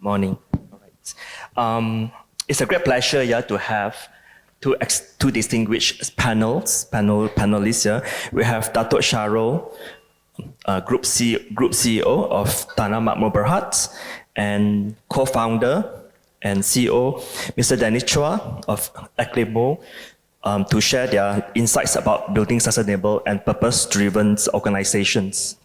Morning. All right. It's a great pleasure to have two distinguished panelists here. We have Dato Shahrul, Group CEO of Tanah Makmur Berhad, and co-founder and CEO, Mr. Chuah of Eclimo, to share their insights about building sustainable and purpose-driven organizations.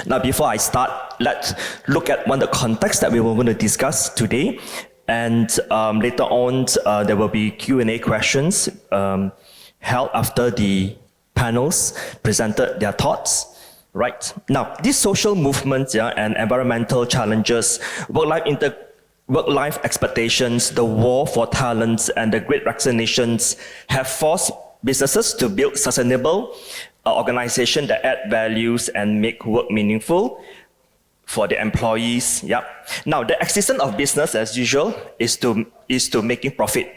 Now, before I start, let's look at one of the contexts that we were going to discuss today. And later on, there will be Q&A questions held after the panels presented their thoughts. Right. Now, these social movements and environmental challenges, work-life expectations, the war for talents, and the great resignations have forced businesses to build sustainable organizations that add values and make work meaningful for the employees. Now, the existence of business, as usual, is to making profit.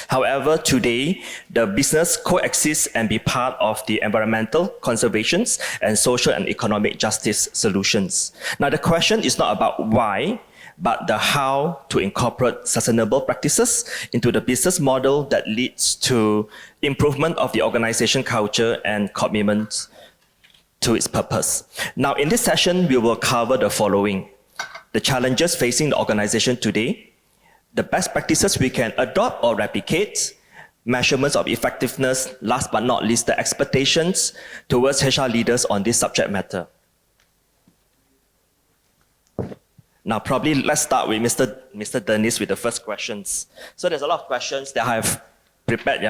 However, today, the business coexists and be part of the environmental conservations and social and economic justice solutions. Now, the question is not about why, but the how to incorporate sustainable practices into the business model that leads to improvement of the organization culture and commitment to its purpose. Now, in this session, we will cover the following: the challenges facing the organization today, the best practices we can adopt or replicate, measurements of effectiveness, last but not least, the expectations towards HR leaders on this subject matter. Now, probably let's start with Mr. Dennis with the first questions. So there's a lot of questions that I have prepared,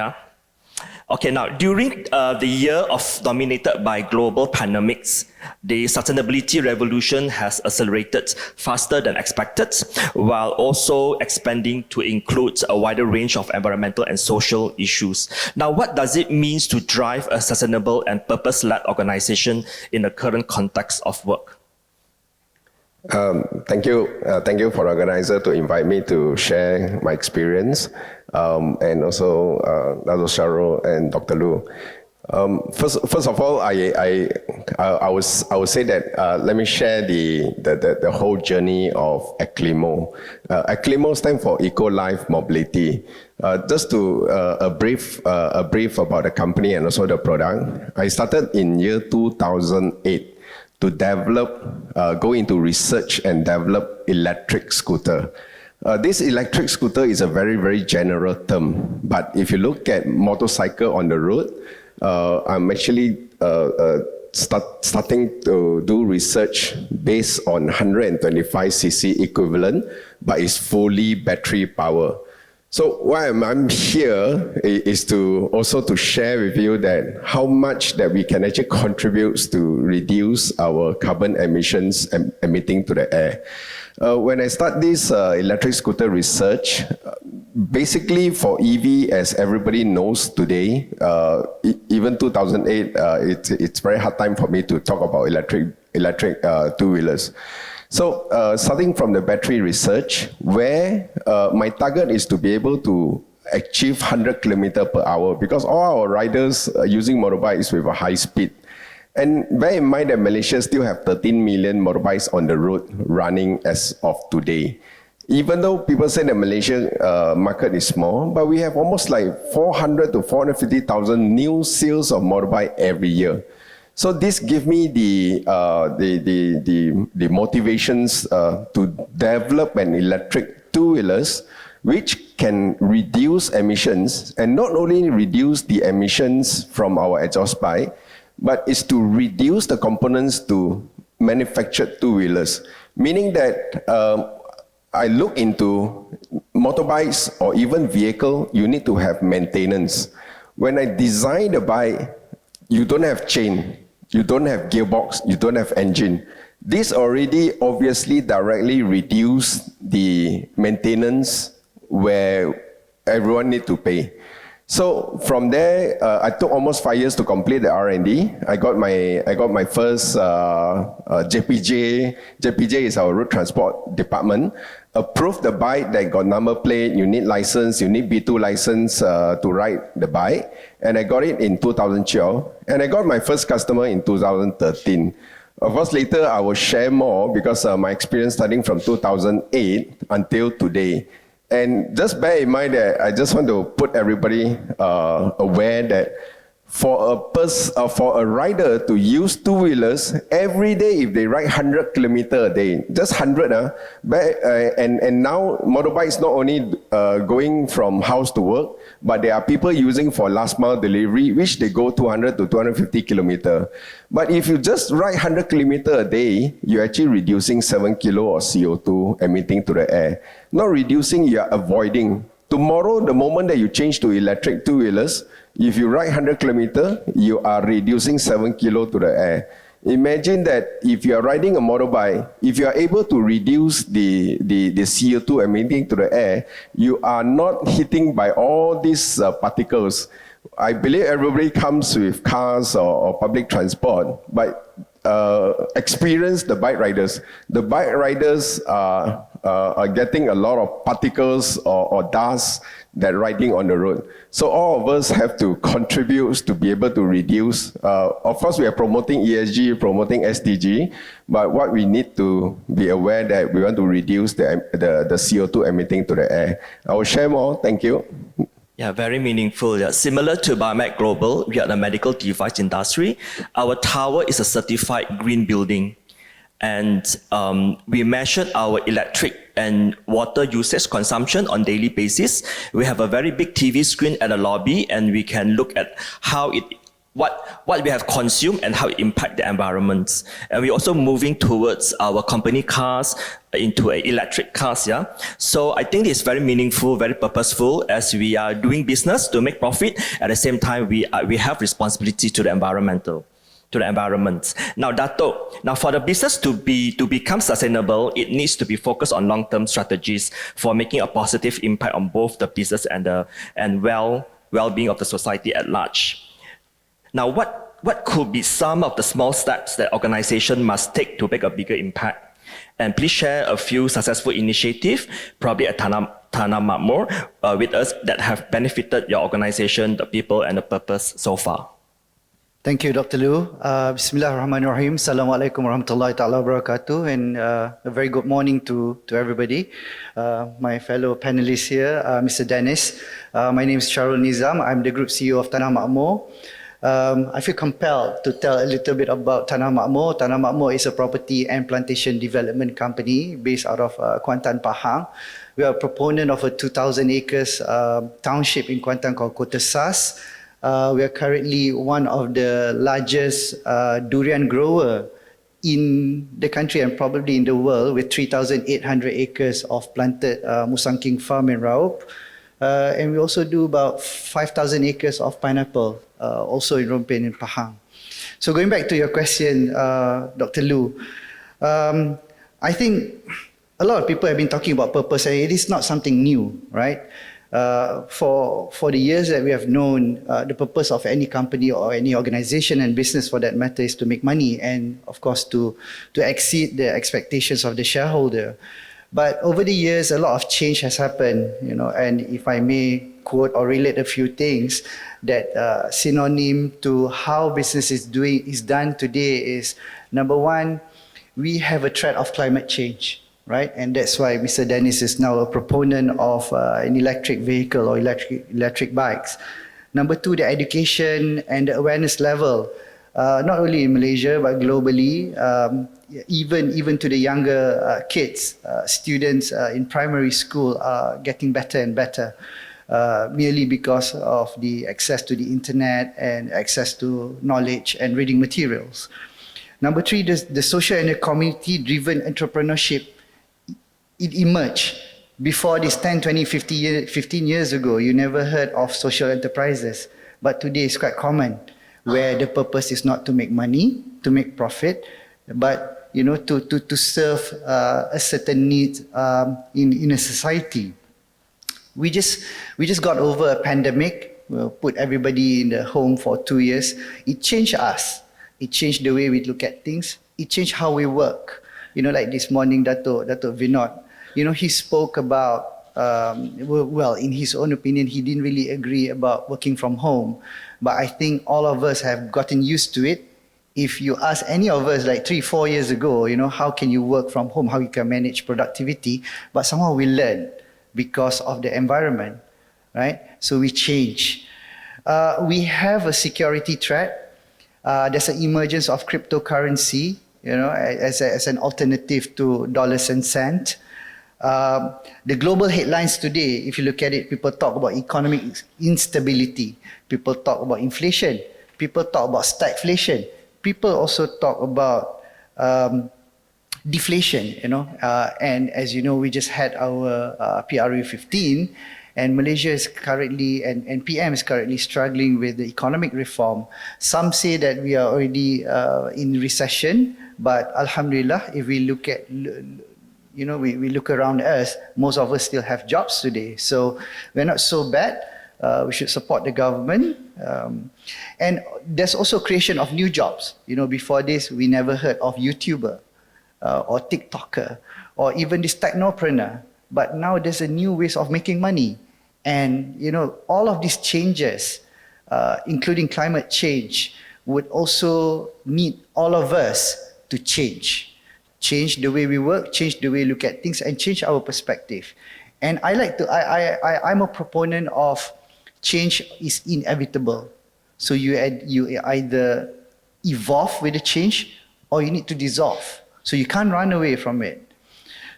Okay, now, during the year dominated by global pandemics, the sustainability revolution has accelerated faster than expected, while also expanding to include a wider range of environmental and social issues. Now, what does it mean to drive a sustainable and purpose-led organization in the current context of work? Thank you for the organizer to invite me to share my experience, and also Dato Shahrul and Dr. Loo. First of all, I would say that let me share the whole journey of Eclimo. Eclimo stands for Eco Life Mobility. Just to a brief about the company and also the product. I started in year 2008. To go into research and develop electric scooter. This electric scooter is a very, very general term, but if you look at motorcycle on the road, I'm actually starting to do research based on 125cc equivalent, but it's fully battery power. So why I'm here is to share with you that how much that we can actually contribute to reduce our carbon emissions emitting to the air. When I start this electric scooter research, basically for EV, as everybody knows today, even 2008, it's very hard time for me to talk about electric two-wheelers. So starting from the battery research, where my target is to be able to achieve 100 km/h, because all our riders are using motorbikes with a high speed. And bear in mind that Malaysia still have 13 million motorbikes on the road running as of today. Even though people say the Malaysian market is small, but we have almost like 400 to 450,000 new sales of motorbike every year. So this gives me the motivations to develop an electric two-wheelers which can reduce emissions, and not only reduce the emissions from our exhaust pipe, but is to reduce the components to manufactured two-wheelers. Meaning that I look into motorbikes or even vehicle, you need to have maintenance. When I design the bike, you don't have chain, you don't have gearbox, you don't have engine. This already obviously directly reduce the maintenance where everyone need to pay. So from there, I took almost 5 years to complete the R&D. I got my first JPJ. JPJ is our road transport department. Approved the bike that got number plate. You need license. You need B2 license to ride the bike. And I got it in 2012. And I got my first customer in 2013. Of course, later I will share more because my experience starting from 2008 until today. And just bear in mind that I just want to put everybody aware that for a rider to use two-wheelers every day, if they ride 100 kilometers a day, just 100, and now motorbike is not only going from house to work, but there are people using for last mile delivery, which they go 200 to 250 kilometers. But if you just ride 100 kilometers a day, you're actually reducing 7 kilo of CO2 emitting to the air. Not reducing, you're avoiding. Tomorrow, the moment that you change to electric two-wheelers, if you ride 100 kilometers, you are reducing 7 kilo to the air. Imagine that if you are riding a motorbike, if you are able to reduce the CO2 emitting to the air, you are not hitting by all these particles. I believe everybody comes with cars or public transport, but experience the bike riders. The bike riders are getting a lot of particles or dust that riding on the road. So all of us have to contribute to be able to reduce. Of course, we are promoting ESG, promoting SDG, but what we need to be aware that we want to reduce the CO2 emitting to the air. I will share more. Thank you. Yeah, very meaningful. Yeah. Similar to Biomed Global, we are the medical device industry. Our tower is a certified green building. And we measured our electric and water usage consumption on daily basis. We have a very big TV screen at the lobby, and we can look at how what we have consumed and how it impact the environment. And we're also moving towards our company cars into electric cars. Yeah. So I think it's very meaningful, very purposeful as we are doing business to make profit. At the same time, we have responsibility to the environment. Now, Dato, for the business to become sustainable, it needs to be focused on long-term strategies for making a positive impact on both the business and well-being of the society at large. Now, what could be some of the small steps that organization must take to make a bigger impact? And please share a few successful initiatives, probably at Tanah Makmur, with us that have benefited your organization, the people, and the purpose so far. Thank you, Dr. Loo. Bismillahirrahmanirrahim. Assalamualaikum warahmatullahi ta'ala wabarakatuh. And a very good morning to everybody. My fellow panelists here, Mr. Dennis. My name is Shahrul Nizam. I'm the Group CEO of Tanah Makmur. I feel compelled to tell a little bit about Tanah Makmur. Tanah Makmur is a property and plantation development company based out of Kuantan, Pahang. We are a proponent of a 2,000 acres township in Kuantan called Kota Sas. We are currently one of the largest durian grower in the country and probably in the world, with 3,800 acres of planted Musang King farm in Raup. And we also do about 5,000 acres of pineapple, also in Rompin in Pahang. So going back to your question, Dr. Loo, I think a lot of people have been talking about purpose, and it is not something new, right? For the years that we have known, the purpose of any company or any organization and business for that matter is to make money and of course to exceed the expectations of the shareholder. But over the years, a lot of change has happened, and if I may quote or relate a few things that synonym to how business is done today is, number one, we have a threat of climate change. Right? And that's why Mr. Dennis is now a proponent of an electric vehicle or electric bikes. Number two, the education and the awareness level, not only in Malaysia but globally, even to the younger kids, students in primary school are getting better and better, merely because of the access to the internet and access to knowledge and reading materials. Number three, the social and the community-driven entrepreneurship. It emerged before this 10, 20, 15 years ago. You never heard of social enterprises. But today it's quite common, where the purpose is not to make money, to make profit, but to serve a certain need in a society. We just got over a pandemic. We'll put everybody in the home for 2 years. It changed us. It changed the way we look at things. It changed how we work. Like this morning, Dato Vinod, he spoke about, well, in his own opinion, he didn't really agree about working from home. But I think all of us have gotten used to it. if you ask any of us like 3-4 years ago, how can you work from home, how you can manage productivity, but somehow we learn because of the environment, right? So we change. We have a security threat. There's an emergence of cryptocurrency, as an alternative to dollars and cents. The global headlines today, if you look at it, people talk about economic instability. People talk about inflation. People talk about stagflation. People also talk about deflation, and as you know, we just had our PRU 15, and Malaysia is currently, and PM is currently struggling with the economic reform. Some say that we are already in recession, but Alhamdulillah, if we look at, we look around us, most of us still have jobs today. So we're not so bad. We should support the government. And there's also creation of new jobs. Before this, we never heard of YouTuber or TikToker or even this technopreneur. But now there's a new ways of making money. And, all of these changes, including climate change, would also need all of us to change. Change the way we work, change the way we look at things, and change our perspective. And I'm a proponent of change is inevitable. So you either evolve with the change or you need to dissolve. So you can't run away from it.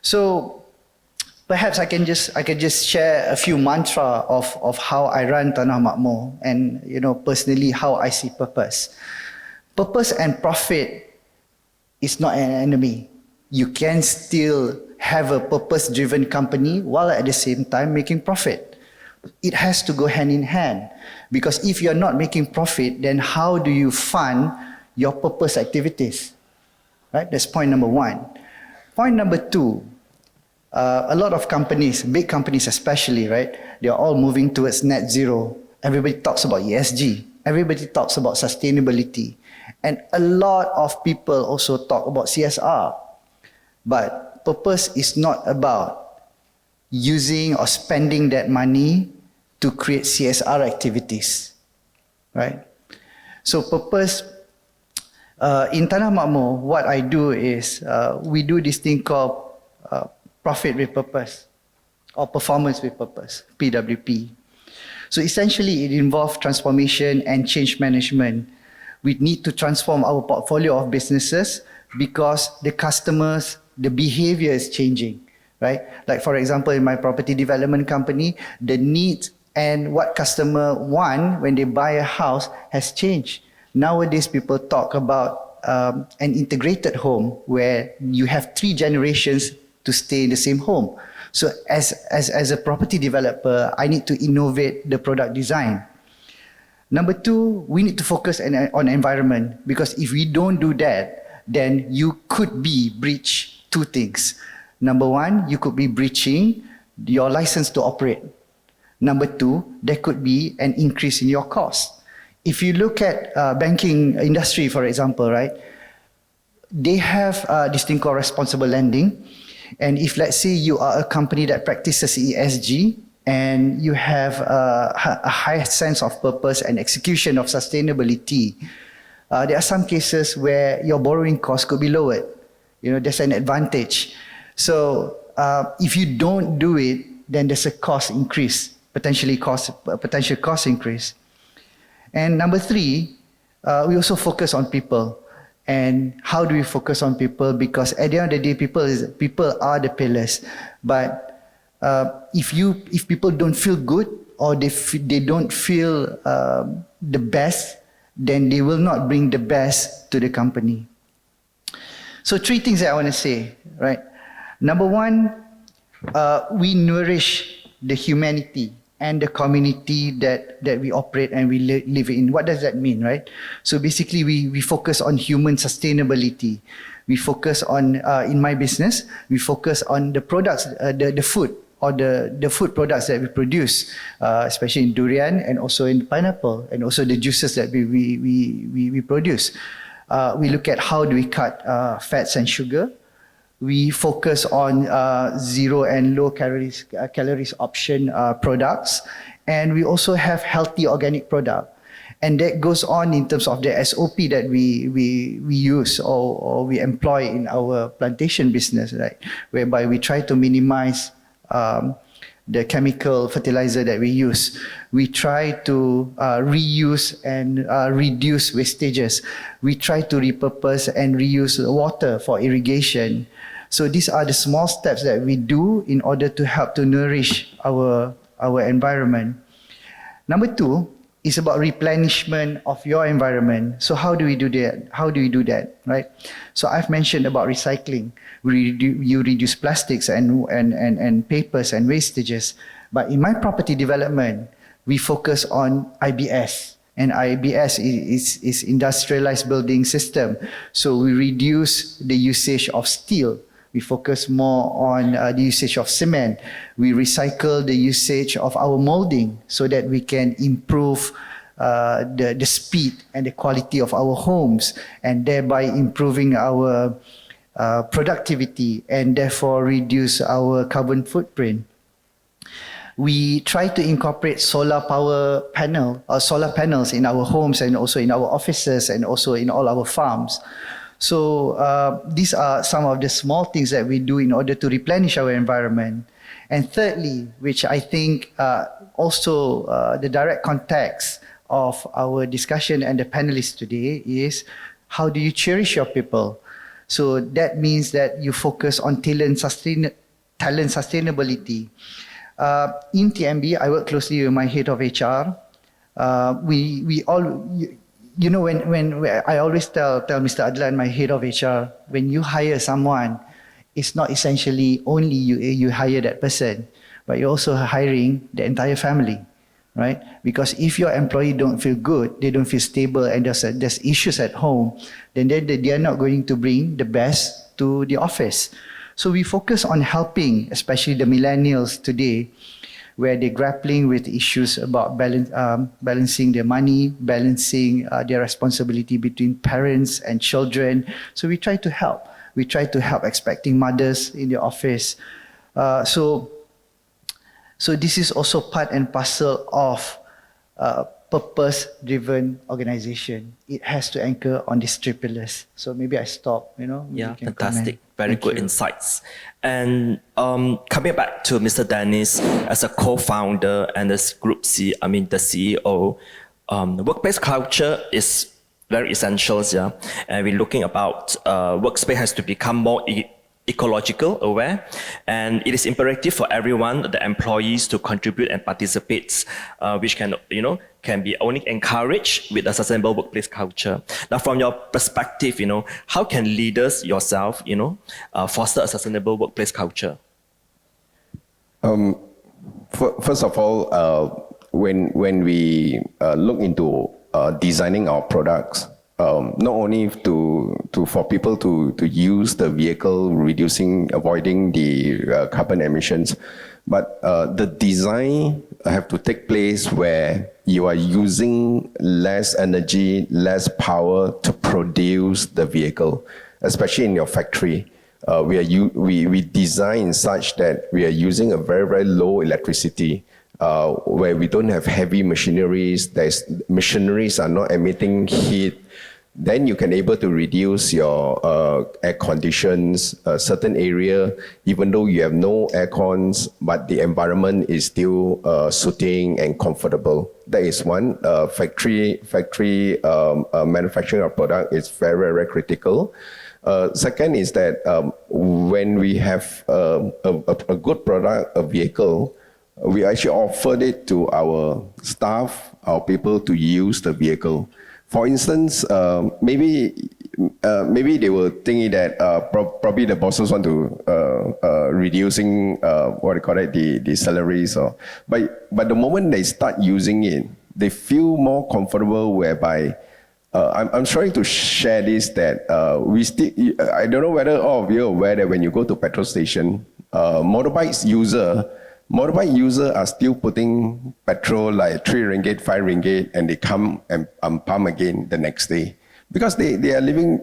So perhaps I can just share a few mantra of how I run Tanah Makmur and personally how I see purpose. Purpose and profit is not an enemy. You can still have a purpose-driven company while at the same time making profit. It has to go hand in hand, because if you're not making profit, then how do you fund your purpose activities? Right? That's point number one. Point number two, a lot of companies, big companies especially, right? They're all moving towards net zero. Everybody talks about ESG. Everybody talks about sustainability. And a lot of people also talk about CSR. But purpose is not about using or spending that money to create CSR activities, right? So purpose, in Tanah Makmur, what I do is we do this thing called profit with purpose or performance with purpose, PWP. So essentially it involves transformation and change management. We need to transform our portfolio of businesses because the customers, the behavior is changing, right? Like for example, in my property development company, the needs and what customer want when they buy a house has changed. Nowadays, people talk about an integrated home where you have 3 generations to stay in the same home. So as a property developer, I need to innovate the product design. Number 2, we need to focus on environment, because if we don't do that, then you could be breach 2 things. Number 1, you could be breaching your license to operate. Number 2, there could be an increase in your cost. If you look at banking industry, for example, right, they have this thing called responsible lending. And if let's say you are a company that practices ESG and you have a high sense of purpose and execution of sustainability, there are some cases where your borrowing cost could be lowered. There's an advantage. So if you don't do it, then there's a cost increase, potential cost increase. And number 3, we also focus on people. And how do we focus on people? Because at the end of the day, people are the pillars. But if people don't feel good or they don't feel the best, then they will not bring the best to the company. So 3 things that I want to say, right? Number 1, we nourish the humanity and the community that we operate and we live in. What does that mean, right? So basically, we focus on human sustainability. We focus on, in my business, we focus on the products, the food, or the food products that we produce, especially in durian and also in pineapple, and also the juices that we produce. We look at how do we cut fats and sugar. We focus on zero and low calories option products, and we also have healthy organic product. And that goes on in terms of the SOP that we use or we employ in our plantation business, right? Whereby we try to minimize the chemical fertilizer that we use. We try to reuse and reduce wastages. We try to repurpose and reuse water for irrigation. So these are the small steps that we do in order to help to nourish our environment. Number 2 is about replenishment of your environment. So how do we do that? How do we do that, right? So I've mentioned about recycling. You reduce plastics and papers and wastages. But in my property development, we focus on IBS. And IBS is industrialized building system. So we reduce the usage of steel. We focus more on the usage of cement. We recycle the usage of our molding so that we can improve the speed and the quality of our homes, and thereby improving our productivity and therefore reduce our carbon footprint. We try to incorporate solar panels in our homes and also in our offices and also in all our farms. So these are some of the small things that we do in order to replenish our environment. And thirdly, which I think also the direct context of our discussion and the panelists today is, how do you cherish your people? So that means that you focus on talent sustainability. In TMB, I work closely with my head of HR. We all... You know, when I always tell Mr. Adlan, my head of HR, when you hire someone, it's not essentially only you hire that person, but you're also hiring the entire family, right? Because if your employee don't feel good, they don't feel stable, and there's issues at home, then they are not going to bring the best to the office. So we focus on helping, especially the millennials today, where they're grappling with issues about balancing their money, balancing their responsibility between parents and children. So we try to help. We try to help expecting mothers in the office. So this is also part and parcel of purpose-driven organization. It has to anchor on these three pillars. So maybe I stop, Yeah, Comment. fantastic. Very Thank good you. insights. And coming back to Mr. Dennis, as a co-founder and as the CEO, workplace culture is very essential, yeah. And we're looking about workspace has to become more ecological aware, and it is imperative for everyone, the employees, to contribute and participate, which can be only encouraged with a sustainable workplace culture. Now, from your perspective, how can leaders yourself, foster a sustainable workplace culture? First of all, when we look into designing our products, not only for people to use the vehicle, avoiding the carbon emissions, but the design have to take place where you are using less energy, less power to produce the vehicle, especially in your factory. We design such that we are using a very, very low electricity, where we don't have heavy machineries. Machineries are not emitting heat. Then you can able to reduce your air conditions, certain area, even though you have no air cons, but the environment is still soothing and comfortable. That is one. Factory manufacturing of product is very, very critical. Second is that when we have a good product, a vehicle, we actually offered it to our staff, our people to use the vehicle. For instance, maybe they were thinking that probably the bosses want to reducing the salaries, but the moment they start using it, they feel more comfortable. Whereby I'm trying to share this that I don't know whether all of you are aware that when you go to petrol station, motorbike users are still putting petrol like 3 ringgit, 5 ringgit, and they come and pump again the next day. Because they are living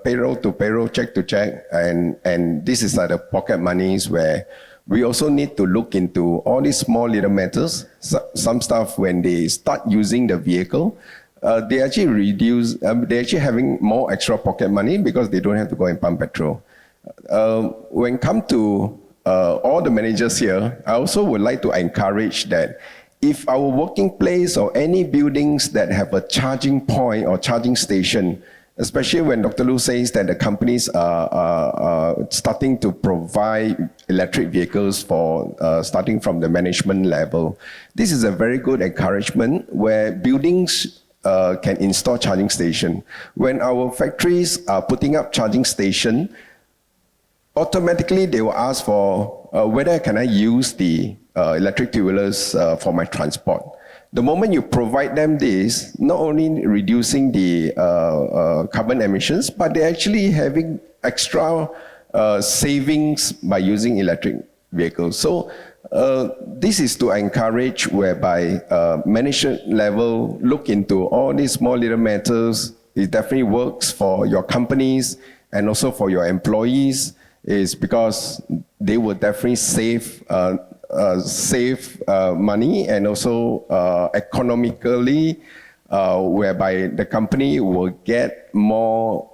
payroll to payroll, check to check, and this is like the pocket monies where we also need to look into all these small little matters. Some stuff when they start using the vehicle, they actually reduce, they're actually having more extra pocket money because they don't have to go and pump petrol. When come to all the managers here, I also would like to encourage that if our working place or any buildings that have a charging point or charging station, especially when Dr. Loo says that the companies are starting to provide electric vehicles for starting from the management level, this is a very good encouragement where buildings can install charging station. When our factories are putting up charging station, automatically they will ask for whether can I use the electric two-wheelers for my transport. The moment you provide them this, not only reducing the carbon emissions, but they're actually having extra savings by using electric vehicles. So this is to encourage whereby management level look into all these small little matters. It definitely works for your companies and also for your employees, is because they will definitely save money and also economically, whereby the company will get more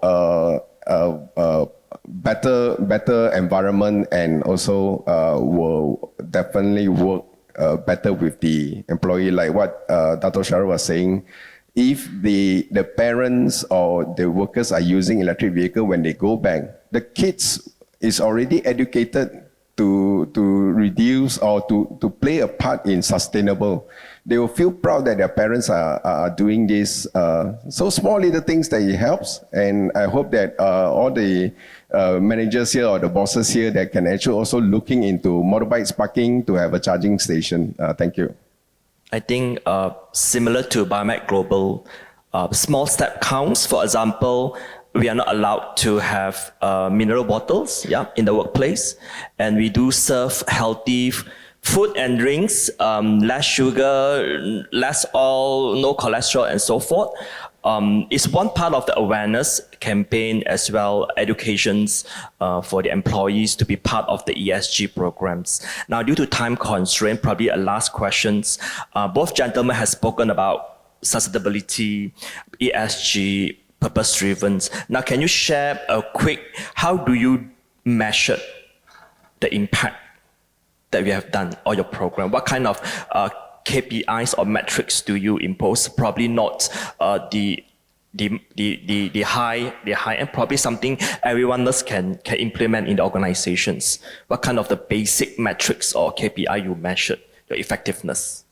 better environment and also will definitely work better with the employee. Like what Dato Shahrul was saying, if the parents or the workers are using electric vehicle, when they go back, the kids is already educated to reduce or to play a part in sustainable. They will feel proud that their parents are doing this. So small little things that it helps. And I hope that all the managers here or the bosses here that can actually also looking into motorbikes parking to have a charging station. Thank you. I think similar to Biomed Global, small step counts. For example, we are not allowed to have mineral bottles in the workplace. And we do serve healthy food and drinks, less sugar, less oil, no cholesterol, and so forth. It's one part of the awareness campaign as well, educations for the employees to be part of the ESG programs. Now, due to time constraint, probably a last questions. Both gentlemen have spoken about sustainability, ESG, purpose-driven. Now, can you share a quick, how do you measure the impact that we have done on your program? What kind of KPIs or metrics do you impose? Probably not the high end, probably something everyone else can implement in the organizations. What kind of the basic metrics or KPI you measure your effectiveness?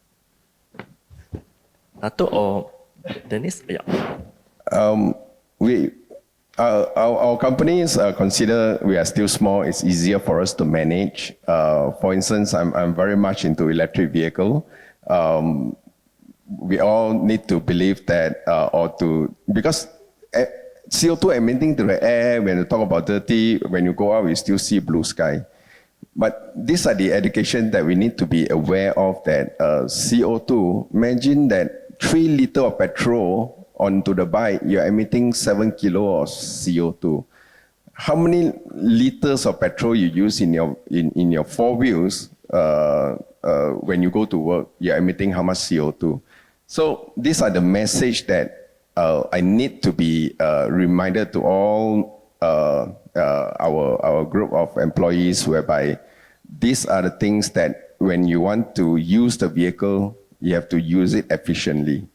Dato or Dennis? Yeah. Our companies consider we are still small. It's easier for us to manage. For instance, I'm very much into electric vehicle. We all need to believe that, because CO2 emitting to the air, when you talk about dirty, when you go out, you still see blue sky. But these are the education that we need to be aware of, that CO2, imagine that 3 liters of petrol onto the bike, you're emitting 7 kilos of CO2. How many liters of petrol you use in your 4 wheels when you go to work, you're emitting how much CO2? So these are the message that I need to be reminded to all our group of employees, whereby these are the things that when you want to use the vehicle, you have to use it efficiently.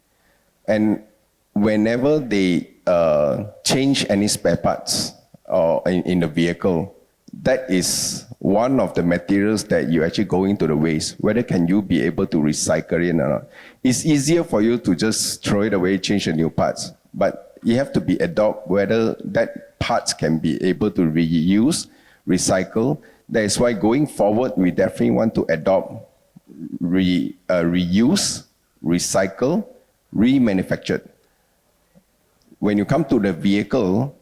And whenever they change any spare parts in the vehicle, that is one of the materials that you actually go into the waste. Whether can you be able to recycle it or not? It's easier for you to just throw it away, change the new parts. But you have to be adopt whether that parts can be able to reuse, recycle. That is why going forward, we definitely want to adopt reuse, recycle, remanufactured. When you come to the vehicle,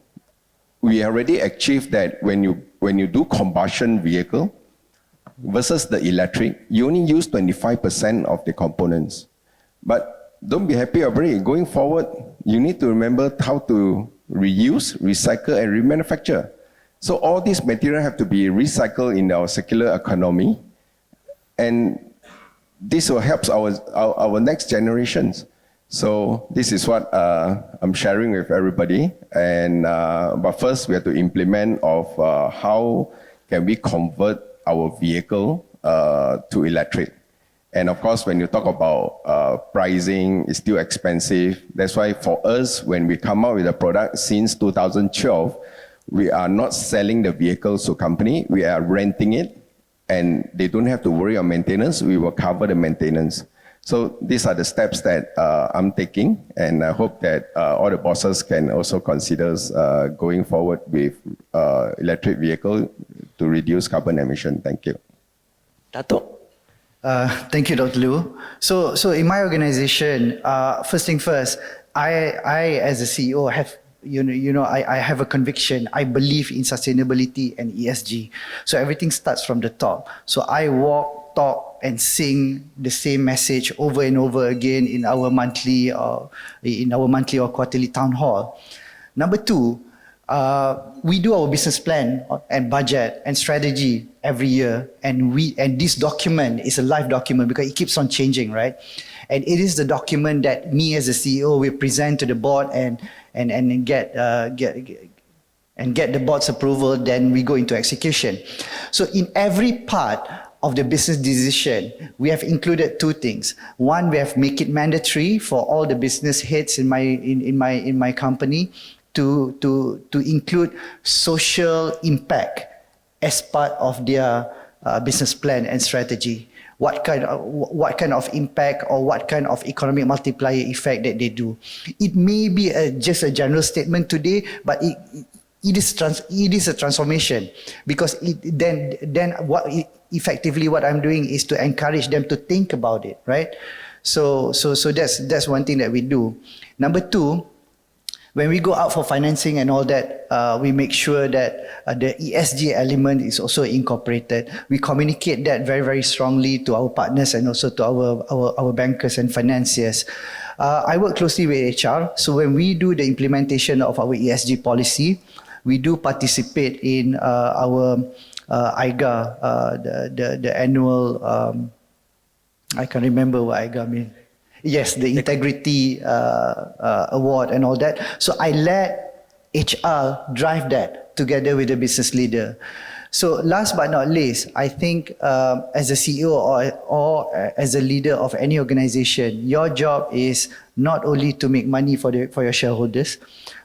we already achieved that when you do combustion vehicle versus the electric, you only use 25% of the components. But don't be happy about it. Going forward, you need to remember how to reuse, recycle, and remanufacture. So all these material have to be recycled in our circular economy, and this will help our next generations. So this is what I'm sharing with everybody. And but first we have to implement of how can we convert our vehicle to electric. And of course, when you talk about pricing, it's still expensive. That's why for us, when we come out with a product since 2012, we are not selling the vehicles to company, we are renting it, and they don't have to worry on maintenance, we will cover the maintenance. So these are the steps that I'm taking, and I hope that all the bosses can also consider going forward with electric vehicle to reduce carbon emission. Thank you. Dato? Thank you, Dr. Loo. So in my organization, first thing first, I as a CEO have I have a conviction. I believe in sustainability and ESG. So everything starts from the top. So I walk, talk, and sing the same message over and over again in our monthly or quarterly town hall. Number two, we do our business plan and budget and strategy every year, and this document is a live document because it keeps on changing, right? And it is the document that me as a CEO will present to the board and get the board's approval. Then we go into execution. So in every part of the business decision, we have included two things. One, we have make it mandatory for all the business heads in my company to include social impact as part of their business plan and strategy. What kind of impact or what kind of economic multiplier effect that they do. It may be just a general statement today, but it is a transformation, because effectively what I'm doing is to encourage them to think about it, right? So that's one thing that we do. Number two, when we go out for financing and all that, we make sure that the ESG element is also incorporated. We communicate that very, very strongly to our partners and also to our bankers and financiers. I work closely with HR, so when we do the implementation of our ESG policy, we do participate in our IGA, the annual, I can't remember what IGA means. Yes, the integrity award and all that. So I let HR drive that together with the business leader. So last but not least, I think as a CEO or as a leader of any organization, your job is not only to make money for your shareholders,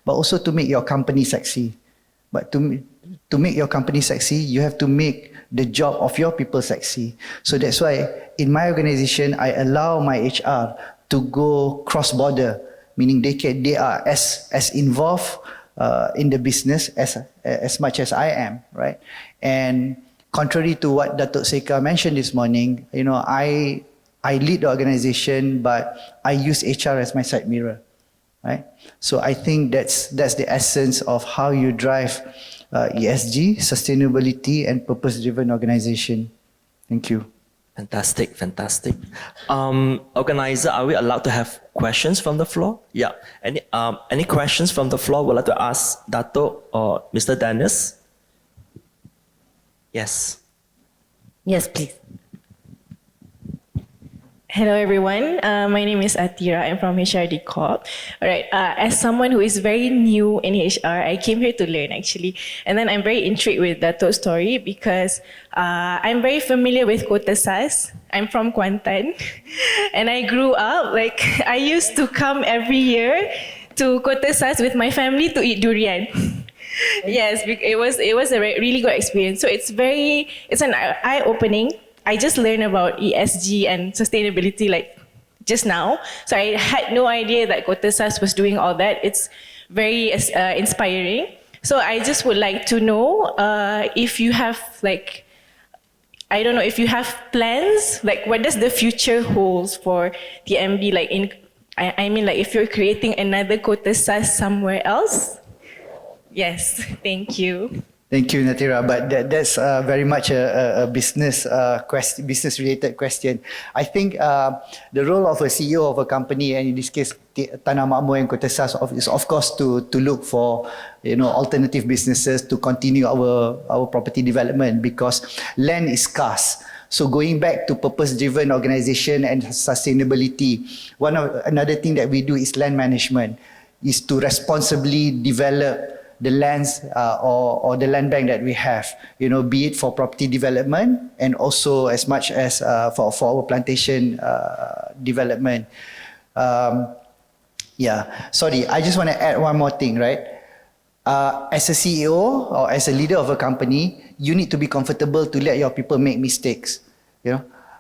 but also to make your company sexy. But to make your company sexy, you have to make the job of your people sexy. So that's why in my organization, I allow my HR to go cross-border, meaning they are as involved in the business as much as I am, right? And contrary to what Dato Seka mentioned this morning, I lead the organization, but I use HR as my side mirror, right? So I think that's the essence of how you drive ESG, sustainability, and purpose-driven organization. Thank you. Fantastic. Organizer, are we allowed to have questions from the floor? Yeah. Any questions from the floor? Would like to ask Dato or Mr. Dennis? Yes. Yes, please. Hello, everyone. My name is Atira. I'm from HRD Corp. All right. As someone who is very new in HR, I came here to learn, actually. And then I'm very intrigued with Dato's story because I'm very familiar with Kota SAS. I'm from Kuantan. And I grew up, I used to come every year to Kota SAS with my family to eat durian. Yes, it was a really good experience. So it's an eye-opening. I just learned about ESG and sustainability just now. So I had no idea that Kota SAS was doing all that. It's very inspiring. So I just would like to know if you have I don't know, if you have plans, what does the future holds for TMB? If you're creating another Kota SAS somewhere else? Yes, thank you. Thank you, Natira. But that's very much a business business-related question. I think the role of a CEO of a company, and in this case, Tanah Makmur and Kota Sas, is of course to look for alternative businesses to continue our property development, because land is scarce. So going back to purpose-driven organisation and sustainability, another thing that we do is land management, is to responsibly develop the lands or the land bank that we have, be it for property development and also as much as for our plantation development. Sorry, I just want to add one more thing, right? As a CEO or as a leader of a company, you need to be comfortable to let your people make mistakes.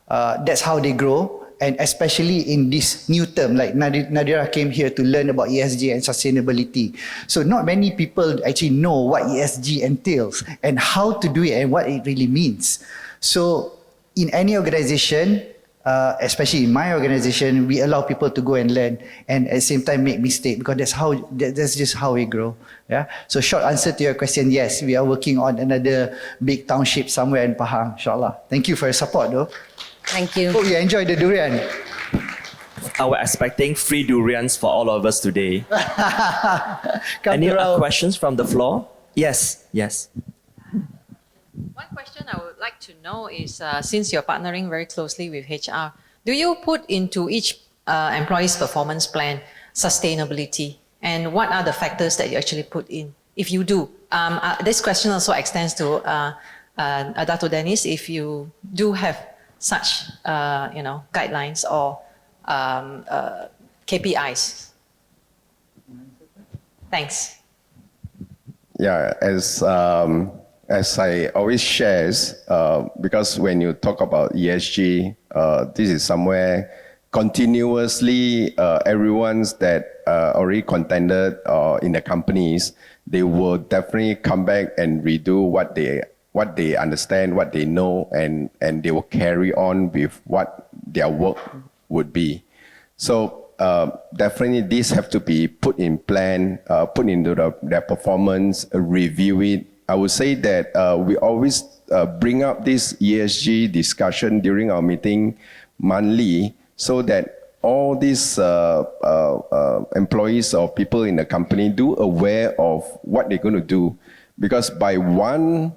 That's how they grow. And especially in this new term, like Nadira came here to learn about ESG and sustainability. So not many people actually know what ESG entails and how to do it and what it really means. So in any organization, especially in my organization, we allow people to go and learn and at the same time make mistakes, because that's just how we grow. Yeah. So short answer to your question, yes, we are working on another big township somewhere in Pahang, inshallah. Thank you for your support though. Thank you. Hope you enjoy the durian. I was expecting free durians for all of us today. Any questions from the floor? Yes. One question I would like to know is, since you're partnering very closely with HR, do you put into each employee's performance plan sustainability? And what are the factors that you actually put in? If you do, this question also extends to Dato Dennis, if you do have such guidelines or KPIs. Thanks. Yeah, as I always shares, because when you talk about ESG, this is somewhere continuously everyone's that already contended in the companies, they will definitely come back and redo what they understand, what they know, and they will carry on with what their work would be. So definitely these have to be put in plan, put into their performance, review it. I would say that we always bring up this ESG discussion during our meeting monthly, so that all these employees or people in the company do aware of what they're going to do. Because by one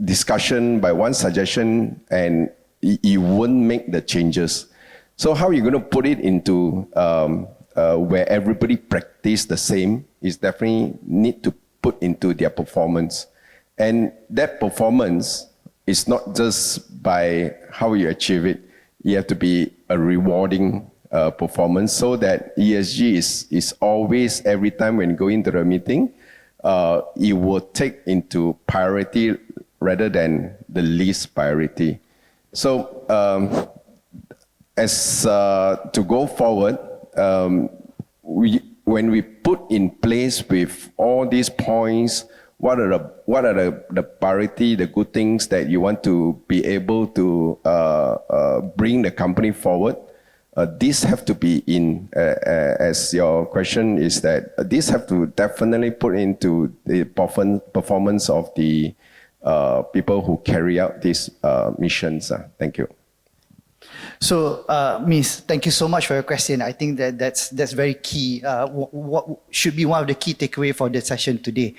discussion, by one suggestion, and you won't make the changes. So how are you going to put it into where everybody practice the same is definitely need to put into their performance. And that performance is not just by how you achieve it. You have to be a rewarding performance, so that ESG is always, every time when you go into the meeting, it will take into priority rather than the least priority. So as to go forward, when we put in place with all these points, what are the priority, the good things that you want to be able to bring the company forward? These have to be in, as your question is, that these have to definitely put into the performance of the people who carry out these missions. Thank you. So, Miss, thank you so much for your question. I think that's very key. What should be one of the key takeaway for the session today.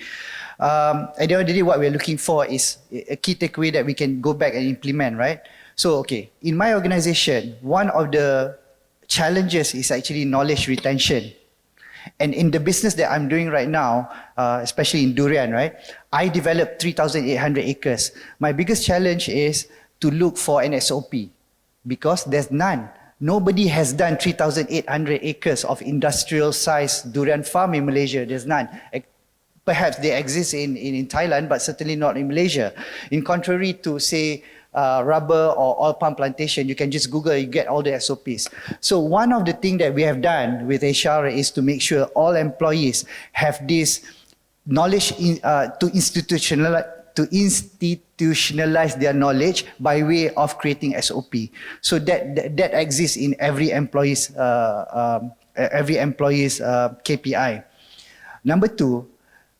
At the end of the day, what we're looking for is a key takeaway that we can go back and implement, right? So, okay, in my organization, one of the challenges is actually knowledge retention. And in the business that I'm doing right now, especially in durian, right? I developed 3,800 acres. My biggest challenge is to look for an SOP, because there's none. Nobody has done 3,800 acres of industrial size durian farm in Malaysia. There's none. Perhaps they exist in Thailand, but certainly not in Malaysia. In contrary to, say, rubber or oil palm plantation, you can just Google, you get all the SOPs. So one of the things that we have done with HR is to make sure all employees have this knowledge to institutionalize their knowledge by way of creating SOP. So that exists in every employee's KPI. Number two,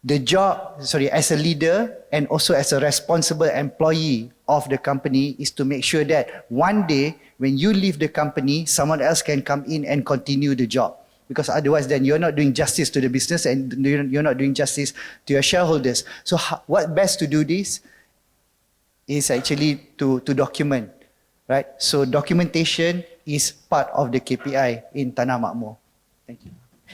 as a leader and also as a responsible employee of the company is to make sure that one day when you leave the company, someone else can come in and continue the job. Because otherwise then you're not doing justice to the business and you're not doing justice to your shareholders. So what best to do this is actually to document, right? So documentation is part of the KPI in Tanah Makmur. Thank you.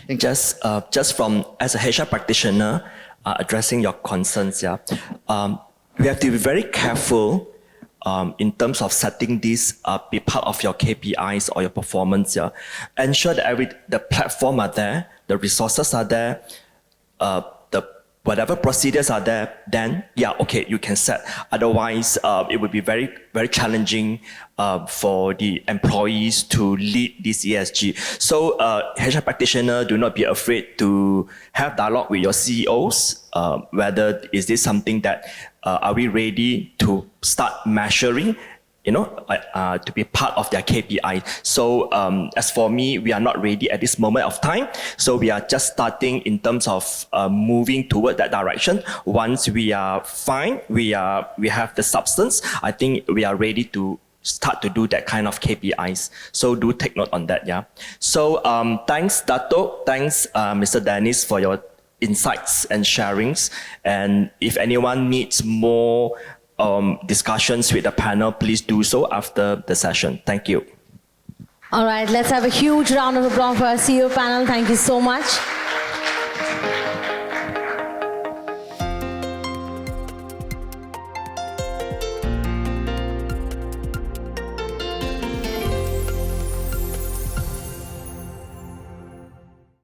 Thank you. Just from as a HR practitioner, addressing your concerns, we have to be very careful in terms of setting this be part of your KPIs or your performance. Ensure that the platform are there, the resources are there, whatever procedures are there, then okay, you can set. Otherwise, it would be very, very challenging for the employees to lead this ESG. So HR practitioner, do not be afraid to have dialogue with your CEOs, whether is this something that are we ready to start measuring, to be part of their KPI. So as for me, we are not ready at this moment of time. So we are just starting in terms of moving toward that direction. Once we are fine, we have the substance, I think we are ready to start to do that kind of KPIs. So do take note on that, So thanks, Dato. Thanks, Mr. Dennis, for your insights and sharings. And if anyone needs more discussions with the panel, please do so after the session. Thank you. All right, let's have a huge round of applause for our CEO panel. Thank you so much.